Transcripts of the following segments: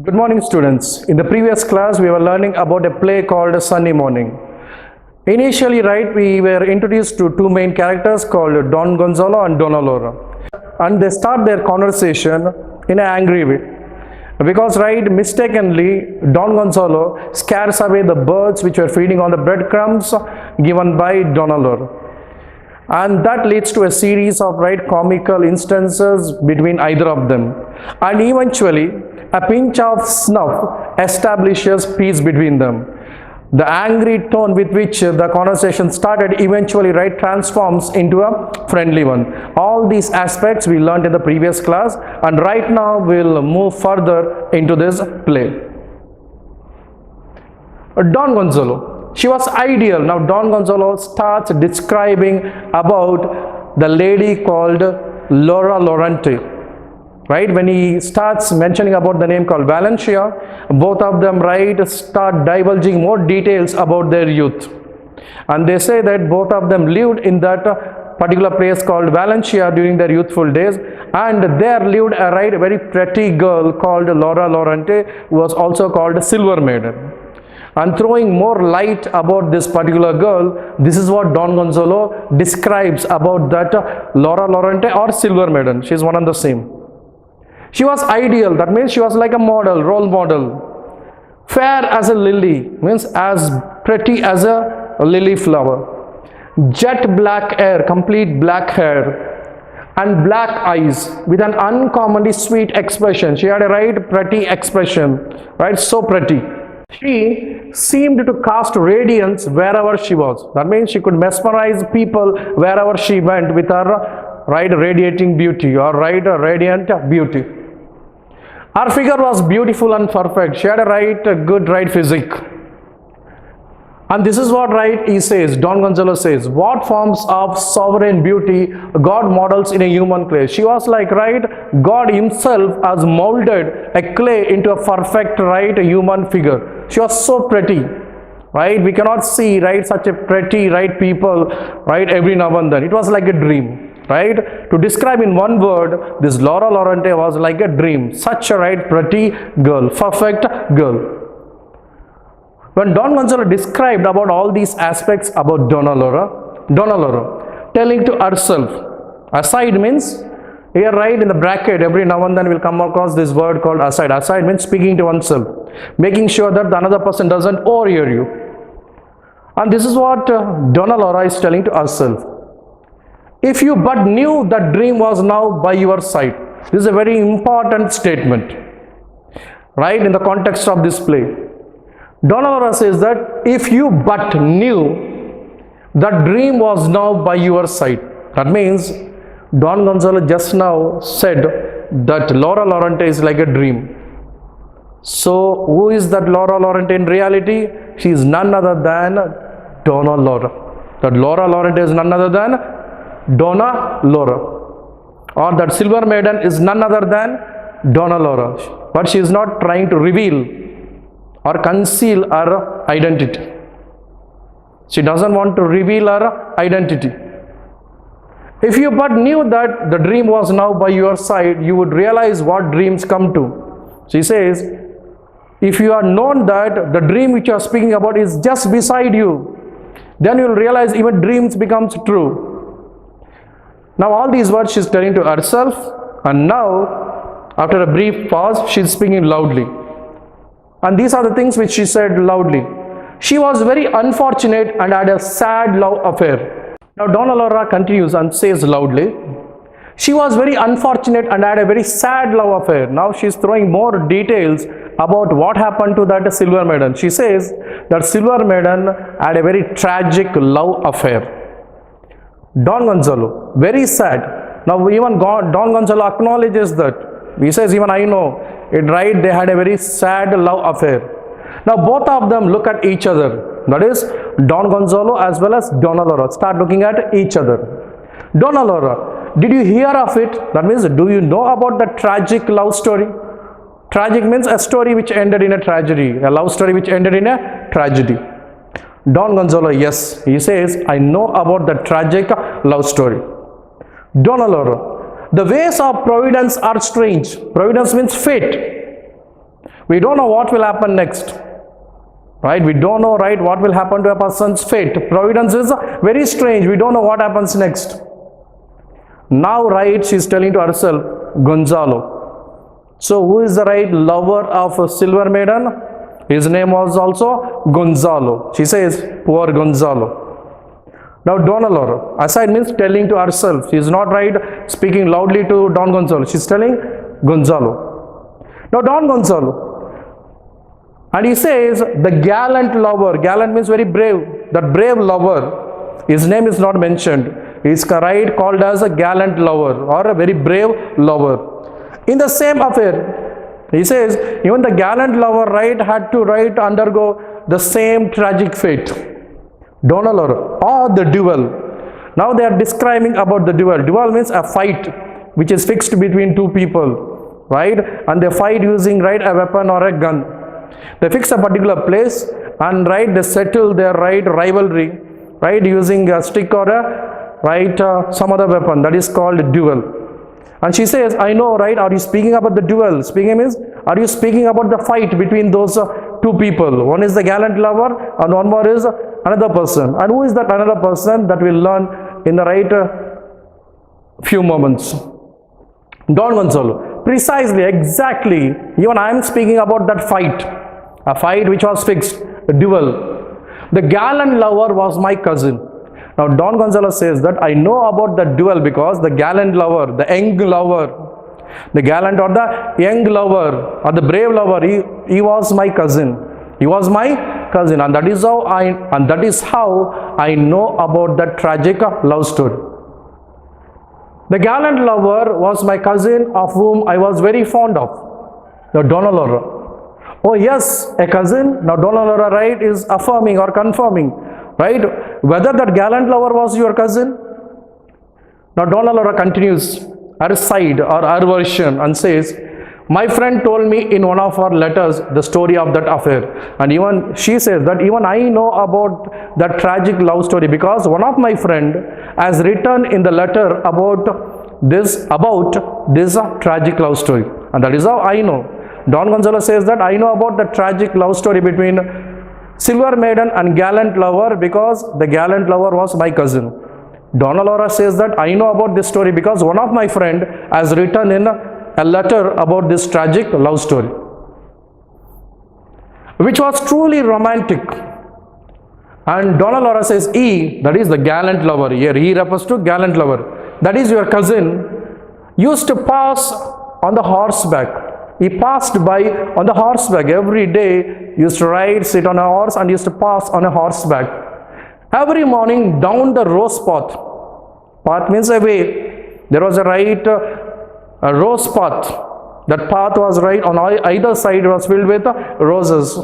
Good morning, students. In the previous class, we were learning about a play called Sunday Morning. Initially, right, we were introduced to two main characters called Don Gonzalo and Donna Laura. And they start their conversation in an angry way. Because, right, mistakenly, Don Gonzalo scares away the birds which were feeding on the breadcrumbs given by Donna Laura. And that leads to a series of comical instances between either of them, and eventually a pinch of snuff establishes peace between them. The angry tone with which the conversation started eventually transforms into a friendly one. All these aspects we learned in the previous class, and right now we'll move further into this play. Don Gonzalo. She was ideal. Now Don Gonzalo starts describing about the lady called Laura Lorente. Right? When he starts mentioning about the name called Valencia, both of them start divulging more details about their youth. And they say that both of them lived in that particular place called Valencia during their youthful days, and there lived a very pretty girl called Laura Lorente, who was also called Silver Maiden. And throwing more light about this particular girl, this is what Don Gonzalo describes about that Laura Lorente or Silver Maiden. She's one and the same. She was ideal, that means she was like a model, role model. Fair as a lily, means as pretty as a lily flower. Jet black hair, complete black hair, and black eyes with an uncommonly sweet expression. She had a pretty expression, so pretty. She seemed to cast radiance wherever she was. That means she could mesmerize people wherever she went with her radiating beauty or radiant beauty. Her figure was beautiful and perfect. She had a good physique. And this is what he says, Don Gonzalo says, what forms of sovereign beauty God models in a human clay. She was like God himself has molded a clay into a perfect human figure. She was so pretty. We cannot see such a pretty people every now and then. It was like a dream. To describe in one word, this Laura Lorente was like a dream. Such a pretty girl, perfect girl. When Don Gonzalo described about all these aspects about Donna Laura, telling to herself, aside means, here in the bracket, every now and then we'll come across this word called aside. Aside means speaking to oneself, making sure that the another person doesn't overhear you. And this is what Donna Laura is telling to herself. If you but knew that dream was now by your side. This is a very important statement, in the context of this play. Donna Laura says that if you but knew that dream was now by your side. That means Don Gonzalo just now said that Laura Lorente is like a dream. So who is that Laura Lorente in reality? She is none other than Donna Laura. That Laura Lorente is none other than Donna Laura. Or that Silver Maiden is none other than Donna Laura. But she is not trying to reveal or conceal her identity. She doesn't want to reveal her identity. If you but knew that the dream was now by your side, you would realize what dreams come to. She says, if you are known that the dream which you are speaking about is just beside you, then you will realize even dreams becomes true. Now all these words she is telling to herself, and now after a brief pause she is speaking loudly. And these are the things which she said loudly. She was very unfortunate and had a sad love affair. Now Donna Laura continues and says loudly, she was very unfortunate and had a very sad love affair. Now she is throwing more details about what happened to that Silver Maiden. She says that Silver Maiden had a very tragic love affair. Don Gonzalo, very sad. Now even Don Gonzalo acknowledges that. He says, even I know it, they had a very sad love affair. Now both of them look at each other. That is, Don Gonzalo as well as Donna Laura start looking at each other. Donna Laura, did you hear of it? That means, do you know about the tragic love story? Tragic means a story which ended in a tragedy. A love story which ended in a tragedy. Don Gonzalo, yes. He says, I know about the tragic love story. Donna Laura, the ways of providence are strange. Providence means fate. We don't know what will happen next. Right? We don't know, right, what will happen to a person's fate. Providence is very strange. We don't know what happens next. Now, right, she's telling to herself, Gonzalo. So, who is the right lover of a silver maiden? His name was also Gonzalo. She says, poor Gonzalo. Now, Donna Laura, aside means telling to herself. She is not right speaking loudly to Don Gonzalo. She's telling Gonzalo. Now, Don Gonzalo. And he says, the gallant lover. Gallant means very brave. That brave lover. His name is not mentioned. He is right called as a gallant lover or a very brave lover. In the same affair, he says, even the gallant lover, right, had to undergo the same tragic fate. Donna Laura, or the duel. Now they are describing about the duel. Duel means a fight which is fixed between two people, right? And they fight using, right, a weapon or a gun. They fix a particular place and, right, they settle their, right, rivalry, right, using a stick or a, right, some other weapon. That is called duel. And she says, I know, right, are you speaking about the duel? Speaking means, are you speaking about the fight between those two people? One is the gallant lover and one more is another person. And who is that another person? That we'll learn in the right few moments. Don Gonzalo. Precisely, exactly. Even I am speaking about that fight. A fight which was fixed. A duel. The gallant lover was my cousin. Now, Don Gonzalo says that I know about the duel because the gallant lover, the young lover, the gallant or the young lover or the brave lover, he was my cousin. He was my cousin, and that is how I know about that tragic love story. The gallant lover was my cousin, of whom I was very fond of. Now, Donna Laura. Oh yes, a cousin. Now, Donna Laura, right, is affirming or confirming, right, whether that gallant lover was your cousin. Now, Donna Laura continues her side or her version and says, my friend told me in one of her letters the story of that affair. And even she says that even I know about that tragic love story because one of my friend has written in the letter about this tragic love story. And that is how I know. Don Gonzalo says that I know about the tragic love story between silver maiden and gallant lover because the gallant lover was my cousin. Donna Laura says that I know about this story because one of my friend has written in a letter about this tragic love story, which was truly romantic. And Donna Laura says, he, that is the gallant lover, here he refers to gallant lover, that is your cousin, used to pass on the horseback. He passed by on the horseback every day, used to ride, sit on a horse and used to pass on a horseback. Every morning down the rose path. Path means a way. There was a rose path. That path was right on either side was filled with roses.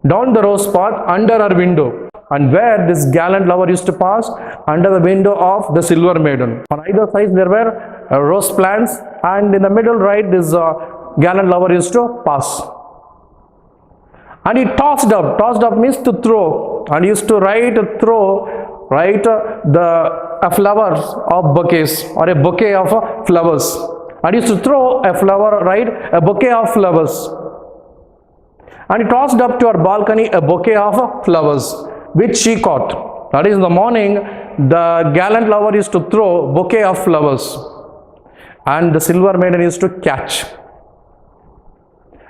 Down the rose path under her window. And where this gallant lover used to pass? Under the window of the silver maiden. On either side there were rose plants, and in the middle, right, this gallant lover used to pass. And he tossed up means to throw, and used to throw, right, the flowers of bouquets or a bouquet of flowers. And used to throw a flower, right, a bouquet of flowers. And he tossed up to her balcony a bouquet of flowers, which she caught. That is, in the morning, the gallant lover used to throw a bouquet of flowers, and the silver maiden used to catch.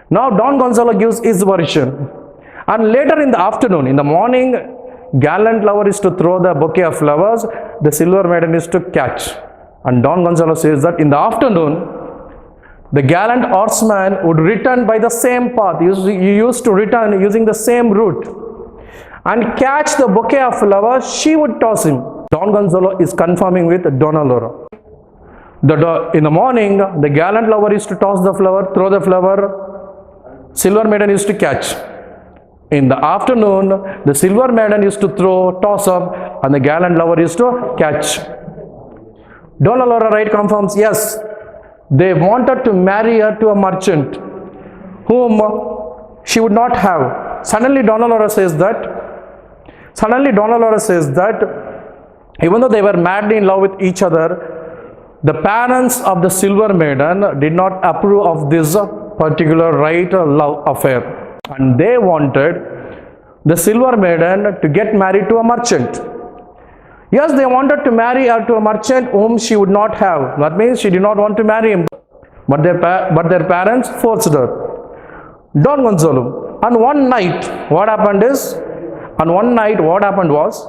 Now, Don Gonzalo gives his version. And later in the afternoon, in the morning, gallant lover used to throw the bouquet of flowers, the silver maiden used to catch. And Don Gonzalo says that in the afternoon, the gallant horseman would return by the same path. He used to return using the same route and catch the bouquet of flowers. She would toss him. Don Gonzalo is confirming with Donna Laura. In the morning, the gallant lover used to toss the flower, throw the flower, silver maiden used to catch. In the afternoon, the silver maiden used to toss up, and the gallant lover used to catch. Donna Laura, right, confirms, yes, they wanted to marry her to a merchant whom she would not have. Suddenly Donna Laura says that even though they were madly in love with each other, the parents of the silver maiden did not approve of this particular love affair, and they wanted the silver maiden to get married to a merchant. Yes, they wanted to marry her to a merchant whom she would not have. That means she did not want to marry him, but their parents forced her. Don Gonzalo. And one night, what happened was,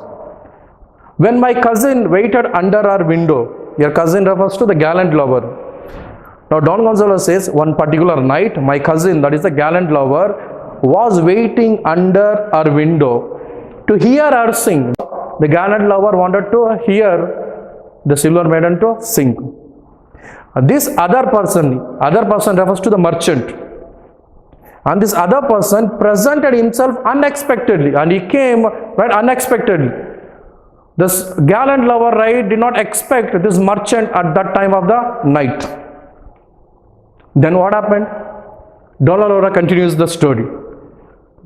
when my cousin waited under our window, your cousin refers to the gallant lover. Now Don Gonzalo says, one particular night, my cousin, that is the gallant lover, was waiting under our window to hear her sing. The gallant lover wanted to hear the silver maiden to sing. This other person refers to the merchant. And this other person presented himself unexpectedly, and he came unexpectedly. This gallant lover did not expect this merchant at that time of the night. Then what happened? Donna Laura continues the story.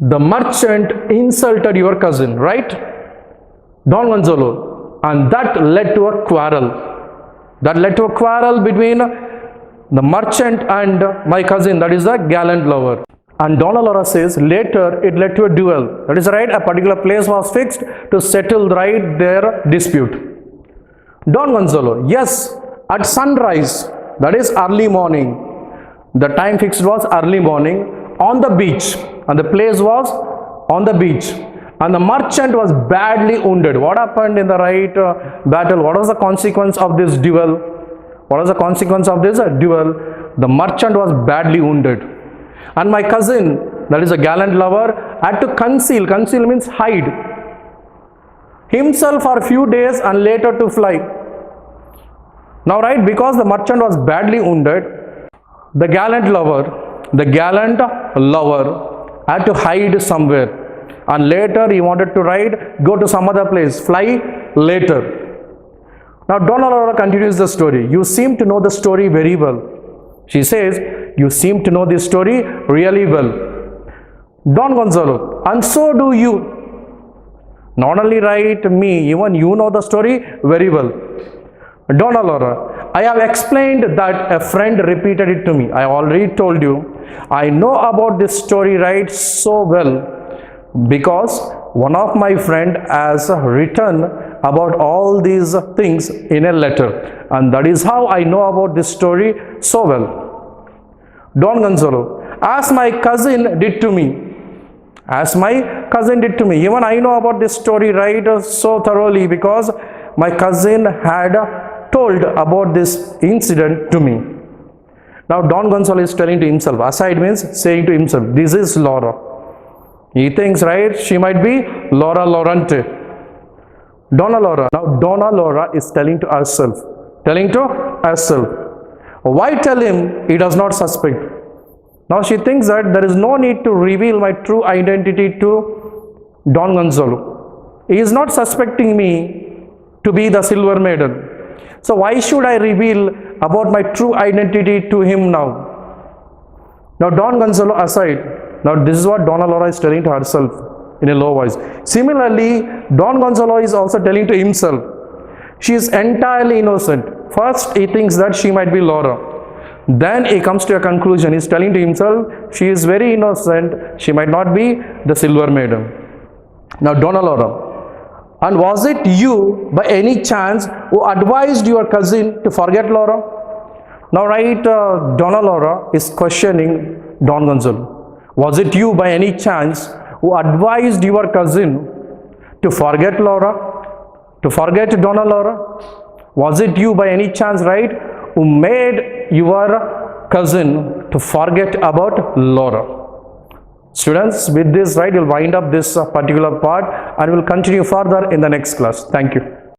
The merchant insulted your cousin, right? Don Gonzalo, and that led to a quarrel. That led to a quarrel between the merchant and my cousin, that is the gallant lover. And Donna Laura says later it led to a duel. That is right, a particular place was fixed to settle their dispute. Don Gonzalo, yes, at sunrise, that is early morning. The time fixed was early morning on the beach, and the place was on the beach. And the merchant was badly wounded. What happened in the battle? What was the consequence of this duel? What was the consequence of this duel? The merchant was badly wounded. And my cousin, that is a gallant lover, had to conceal means hide, himself for a few days and later to fly. Now because the merchant was badly wounded, the gallant lover had to hide somewhere. And later he wanted to go to some other place, fly later. Now Donna Laura continues the story. You seem to know the story very well. She says, you seem to know this story really well. Don Gonzalo, and so do you. Not only me, even you know the story very well. Donna Laura, I have explained that a friend repeated it to me. I already told you. I know about this story so well, because one of my friend has written about all these things in a letter, and that is how I know about this story so well. Don Gonzalo, as my cousin did to me. Even I know about this story so thoroughly, because my cousin had told about this incident to me. Now Don Gonzalo is telling to himself, aside means saying to himself, this is Laura. He thinks, she might be Laura Lorente. Donna Laura. Now Donna Laura is telling to herself. Why tell him? He does not suspect. Now she thinks that there is no need to reveal my true identity to Don Gonzalo. He is not suspecting me to be the silver maiden. So why should I reveal about my true identity to him now? Now Don Gonzalo aside. Now this is what Donna Laura is telling to herself in a low voice. Similarly, Don Gonzalo is also telling to himself. She is entirely innocent. First he thinks that she might be Laura. Then he comes to a conclusion. He is telling to himself, she is very innocent. She might not be the silver maiden. Now Donna Laura, and was it you by any chance who advised your cousin to forget Laura? Now Donna Laura is questioning Don Gonzalo. Was it you by any chance who advised your cousin to forget Laura? To forget Donna Laura? Was it you by any chance, who made your cousin to forget about Laura? Students, with this, we'll wind up this particular part, and we'll continue further in the next class. Thank you.